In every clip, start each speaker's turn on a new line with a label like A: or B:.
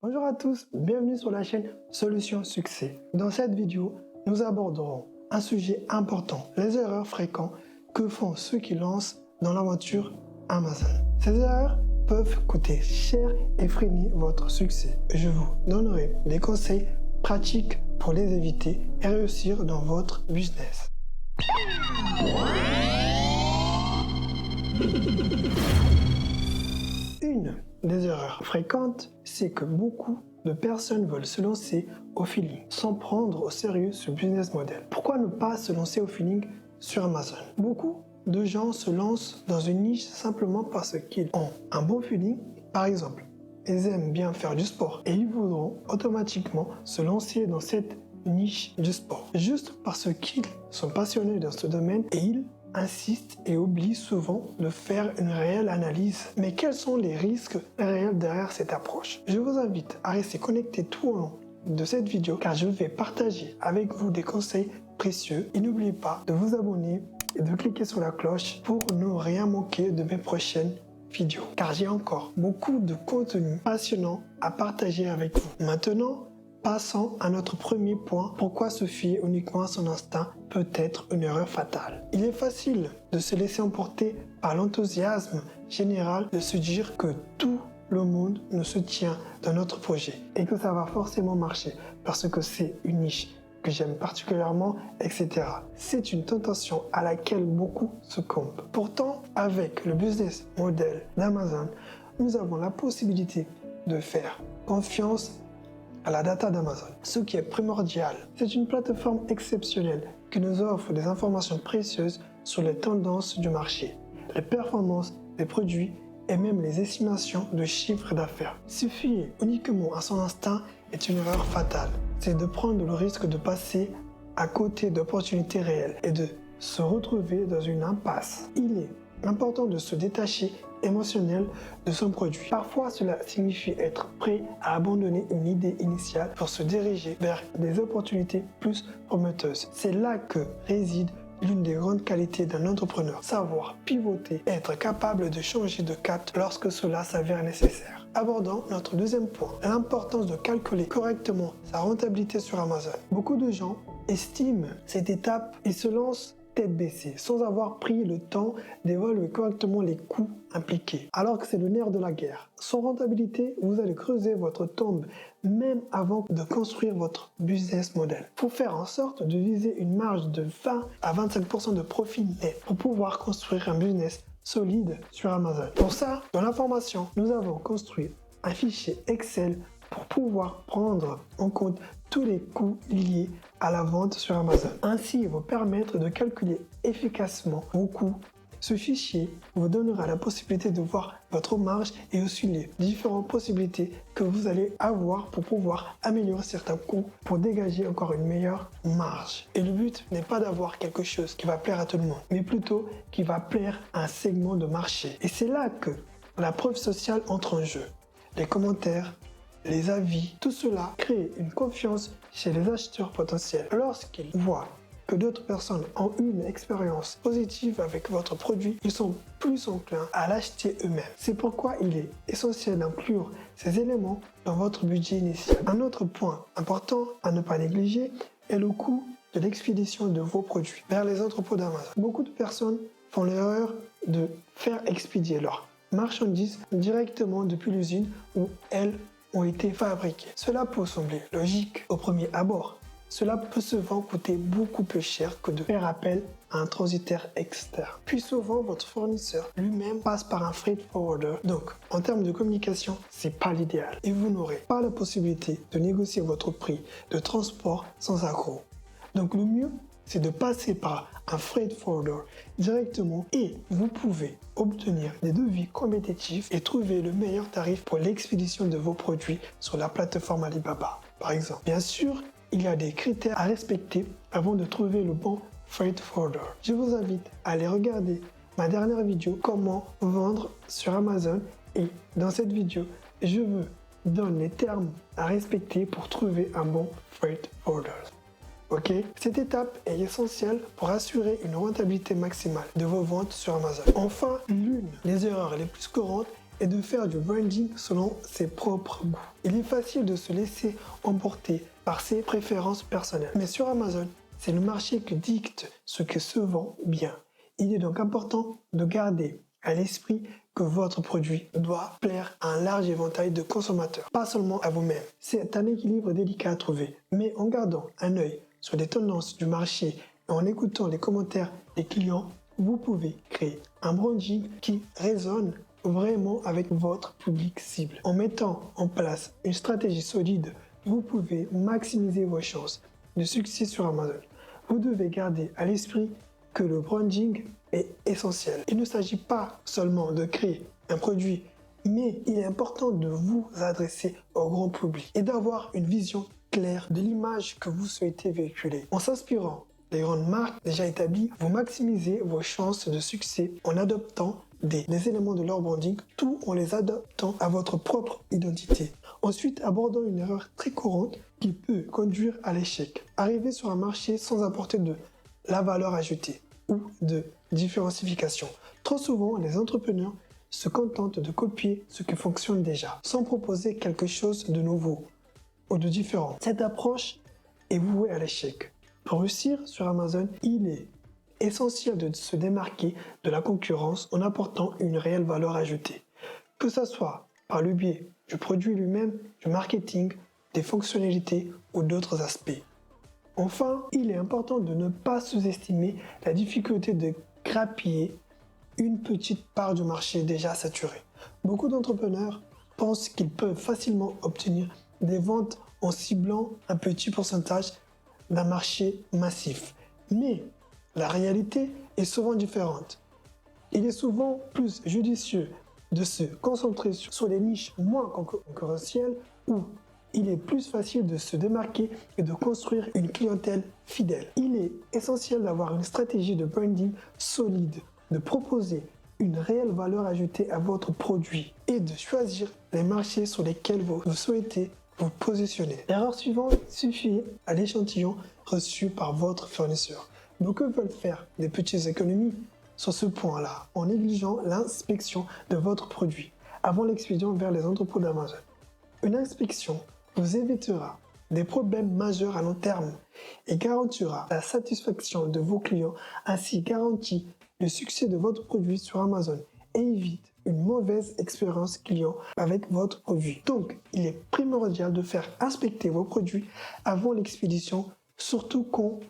A: Bonjour à tous, bienvenue sur la chaîne Solutions Succès. Dans cette vidéo, nous aborderons un sujet important, les erreurs fréquentes que font ceux qui lancent dans l'aventure Amazon. Ces erreurs peuvent coûter cher et freiner votre succès. Je vous donnerai des conseils pratiques pour les éviter et réussir dans votre business. Une des erreurs fréquentes, c'est que beaucoup de personnes veulent se lancer au feeling sans prendre au sérieux ce business model. Pourquoi ne pas se lancer au feeling sur Amazon? Beaucoup de gens se lancent dans une niche simplement parce qu'ils ont un bon feeling. Par exemple, ils aiment bien faire du sport et ils voudront automatiquement se lancer dans cette niche du sport juste parce qu'ils sont passionnés dans ce domaine et ils insistent et oublient souvent de faire une réelle analyse. Mais quels sont les risques réels derrière cette approche? Je vous invite à rester connecté tout au long de cette vidéo car je vais partager avec vous des conseils précieux. Et n'oubliez pas de vous abonner et de cliquer sur la cloche pour ne rien manquer de mes prochaines vidéos car j'ai encore beaucoup de contenu passionnant à partager avec vous. Maintenant, passons à notre premier point. Pourquoi se fier uniquement à son instinct peut être une erreur fatale. Il est facile de se laisser emporter par l'enthousiasme général de se dire que tout le monde nous soutient dans notre projet et que ça va forcément marcher parce que c'est une niche que j'aime particulièrement, etc. C'est une tentation à laquelle beaucoup succombent. Pourtant, avec le business model d'Amazon, nous avons la possibilité de faire confiance à la data d'Amazon, ce qui est primordial. C'est une plateforme exceptionnelle qui nous offre des informations précieuses sur les tendances du marché, les performances des produits et même les estimations de chiffres d'affaires. Se fier uniquement à son instinct est une erreur fatale. C'est de prendre le risque de passer à côté d'opportunités réelles et de se retrouver dans une impasse. Il est important de se détacher émotionnel de son produit. Parfois, cela signifie être prêt à abandonner une idée initiale pour se diriger vers des opportunités plus prometteuses. C'est là que réside l'une des grandes qualités d'un entrepreneur. Savoir pivoter, être capable de changer de cap lorsque cela s'avère nécessaire. Abordons notre deuxième point, l'importance de calculer correctement sa rentabilité sur Amazon. Beaucoup de gens estiment cette étape et se lancent tête baissée, sans avoir pris le temps d'évaluer correctement les coûts impliqués, alors que c'est le nerf de la guerre. Sans rentabilité, vous allez creuser votre tombe même avant de construire votre business model. Il faut faire en sorte de viser une marge de 20 à 25% de profit net pour pouvoir construire un business solide sur Amazon. Pour ça, dans la formation, nous avons construit un fichier Excel pour pouvoir prendre en compte tous les coûts liés à la vente sur Amazon. Ainsi, il vous permettre de calculer efficacement vos coûts. Ce fichier vous donnera la possibilité de voir votre marge et aussi les différentes possibilités que vous allez avoir pour pouvoir améliorer certains coûts pour dégager encore une meilleure marge. Et le but n'est pas d'avoir quelque chose qui va plaire à tout le monde, mais plutôt qui va plaire à un segment de marché. Et c'est là que la preuve sociale entre en jeu. Les commentaires, les avis, tout cela crée une confiance chez les acheteurs potentiels. Lorsqu'ils voient que d'autres personnes ont eu une expérience positive avec votre produit, ils sont plus enclins à l'acheter eux-mêmes. C'est pourquoi il est essentiel d'inclure ces éléments dans votre budget initial. Un autre point important à ne pas négliger est le coût de l'expédition de vos produits vers les entrepôts d'Amazon. Beaucoup de personnes font l'erreur de faire expédier leurs marchandises directement depuis l'usine où elles ont été fabriquées. Cela peut sembler logique au premier abord. Cela peut souvent coûter beaucoup plus cher que de faire appel à un transitaire externe. Puis souvent, votre fournisseur lui-même passe par un freight forwarder. Donc, en termes de communication, c'est pas l'idéal. Et vous n'aurez pas la possibilité de négocier votre prix de transport sans accroc. Donc, le mieux, c'est de passer par un freight forwarder directement et vous pouvez obtenir des devis compétitifs et trouver le meilleur tarif pour l'expédition de vos produits sur la plateforme Alibaba, par exemple. Bien sûr, il y a des critères à respecter avant de trouver le bon freight forwarder. Je vous invite à aller regarder ma dernière vidéo, comment vendre sur Amazon, et dans cette vidéo, je vous donne les termes à respecter pour trouver un bon freight forwarder. Ok, cette étape est essentielle pour assurer une rentabilité maximale de vos ventes sur Amazon. Enfin, l'une des erreurs les plus courantes et de faire du branding selon ses propres goûts. Il est facile de se laisser emporter par ses préférences personnelles. Mais sur Amazon, c'est le marché qui dicte ce que se vend bien. Il est donc important de garder à l'esprit que votre produit doit plaire à un large éventail de consommateurs, pas seulement à vous-même. C'est un équilibre délicat à trouver, mais en gardant un œil sur les tendances du marché et en écoutant les commentaires des clients, vous pouvez créer un branding qui résonne vraiment avec votre public cible. En mettant en place une stratégie solide, vous pouvez maximiser vos chances de succès sur Amazon. Vous devez garder à l'esprit que le branding est essentiel. Il ne s'agit pas seulement de créer un produit, mais il est important de vous adresser au grand public et d'avoir une vision claire de l'image que vous souhaitez véhiculer. En s'inspirant des grandes marques déjà établies, vous maximisez vos chances de succès en adoptant des éléments de leur branding, tout en les adaptant à votre propre identité. Ensuite, abordons une erreur très courante qui peut conduire à l'échec. Arriver sur un marché sans apporter de la valeur ajoutée ou de différenciation. Trop souvent, les entrepreneurs se contentent de copier ce qui fonctionne déjà, sans proposer quelque chose de nouveau ou de différent. Cette approche est vouée à l'échec. Pour réussir sur Amazon, il est essentiel de se démarquer de la concurrence en apportant une réelle valeur ajoutée, que ce soit par le biais du produit lui-même, du marketing, des fonctionnalités ou d'autres aspects. Enfin, il est important de ne pas sous-estimer la difficulté de grappiller une petite part du marché déjà saturé. Beaucoup d'entrepreneurs pensent qu'ils peuvent facilement obtenir des ventes en ciblant un petit pourcentage d'un marché massif. Mais la réalité est souvent différente. Il est souvent plus judicieux de se concentrer sur les niches moins concurrentielles où il est plus facile de se démarquer et de construire une clientèle fidèle. Il est essentiel d'avoir une stratégie de branding solide, de proposer une réelle valeur ajoutée à votre produit et de choisir les marchés sur lesquels vous souhaitez vous positionner. L'erreur suivante suffit à l'échantillon reçu par votre fournisseur. Beaucoup veulent faire des petites économies sur ce point-là en négligeant l'inspection de votre produit avant l'expédition vers les entrepôts d'Amazon. Une inspection vous évitera des problèmes majeurs à long terme et garantira la satisfaction de vos clients, ainsi garantit le succès de votre produit sur Amazon et évite une mauvaise expérience client avec votre produit. Donc, il est primordial de faire inspecter vos produits avant l'expédition, surtout quand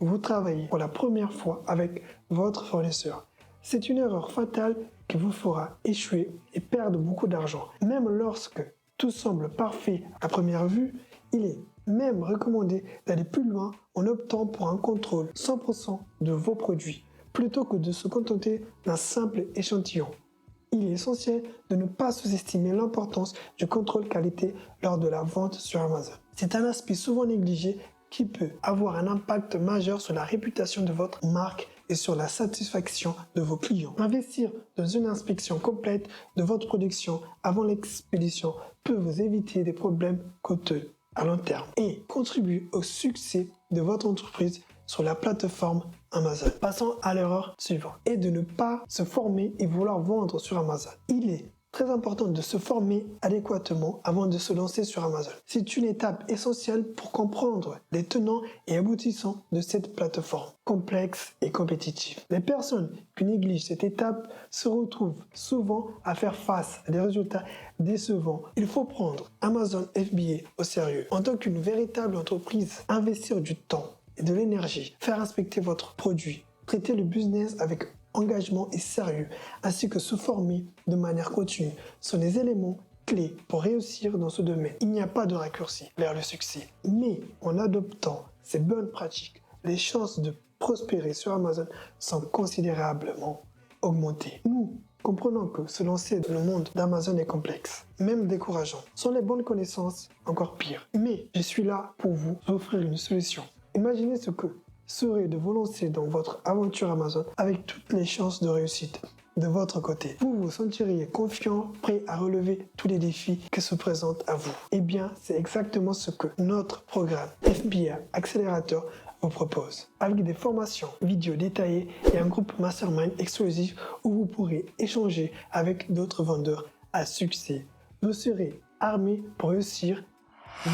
A: vous travaillez pour la première fois avec votre fournisseur. C'est une erreur fatale qui vous fera échouer et perdre beaucoup d'argent. Même lorsque tout semble parfait à première vue, il est même recommandé d'aller plus loin en optant pour un contrôle 100% de vos produits, plutôt que de se contenter d'un simple échantillon. Il est essentiel de ne pas sous-estimer l'importance du contrôle qualité lors de la vente sur Amazon. C'est un aspect souvent négligé qui peut avoir un impact majeur sur la réputation de votre marque et sur la satisfaction de vos clients. Investir dans une inspection complète de votre production avant l'expédition peut vous éviter des problèmes coûteux à long terme et contribuer au succès de votre entreprise sur la plateforme Amazon. Passons à l'erreur suivante, et de ne pas se former et vouloir vendre sur Amazon. Il est très important de se former adéquatement avant de se lancer sur Amazon. C'est une étape essentielle pour comprendre les tenants et aboutissants de cette plateforme complexe et compétitive. Les personnes qui négligent cette étape se retrouvent souvent à faire face à des résultats décevants. Il faut prendre Amazon FBA au sérieux. En tant qu'une véritable entreprise, investir du temps et de l'énergie, faire inspecter votre produit, traiter le business avec engagement et sérieux, ainsi que se former de manière continue sont les éléments clés pour réussir dans ce domaine. Il n'y a pas de raccourci vers le succès, mais en adoptant ces bonnes pratiques, les chances de prospérer sur Amazon sont considérablement augmentées. Nous comprenons que se lancer dans le monde d'Amazon est complexe, même décourageant. Sans les bonnes connaissances, encore pire. Mais je suis là pour vous offrir une solution. Imaginez ce que serait de vous lancer dans votre aventure Amazon avec toutes les chances de réussite de votre côté. Vous vous sentiriez confiant, prêt à relever tous les défis qui se présentent à vous. Eh bien, c'est exactement ce que notre programme FBA Accélérateur vous propose. Avec des formations vidéo détaillées et un groupe mastermind exclusif où vous pourrez échanger avec d'autres vendeurs à succès. Vous serez armé pour réussir.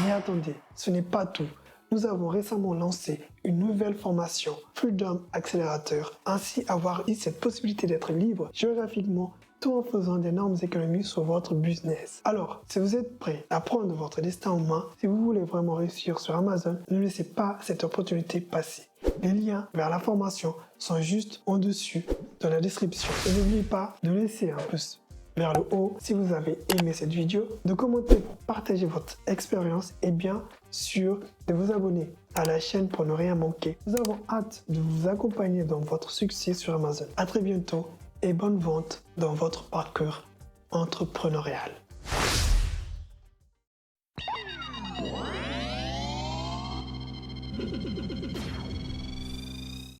A: Mais attendez, ce n'est pas tout. Nous avons récemment lancé une nouvelle formation, Freedom Accelerator, ainsi avoir eu cette possibilité d'être libre géographiquement tout en faisant d'énormes économies sur votre business. Alors, si vous êtes prêt à prendre votre destin en main, si vous voulez vraiment réussir sur Amazon, ne laissez pas cette opportunité passer. Les liens vers la formation sont juste en dessus dans la description. Et n'oubliez pas de laisser un pouce vers le haut si vous avez aimé cette vidéo, de commenter pour partager votre expérience et bien sûr de vous abonner à la chaîne pour ne rien manquer. Nous avons hâte de vous accompagner dans votre succès sur Amazon. À très bientôt et bonne vente dans votre parcours entrepreneurial.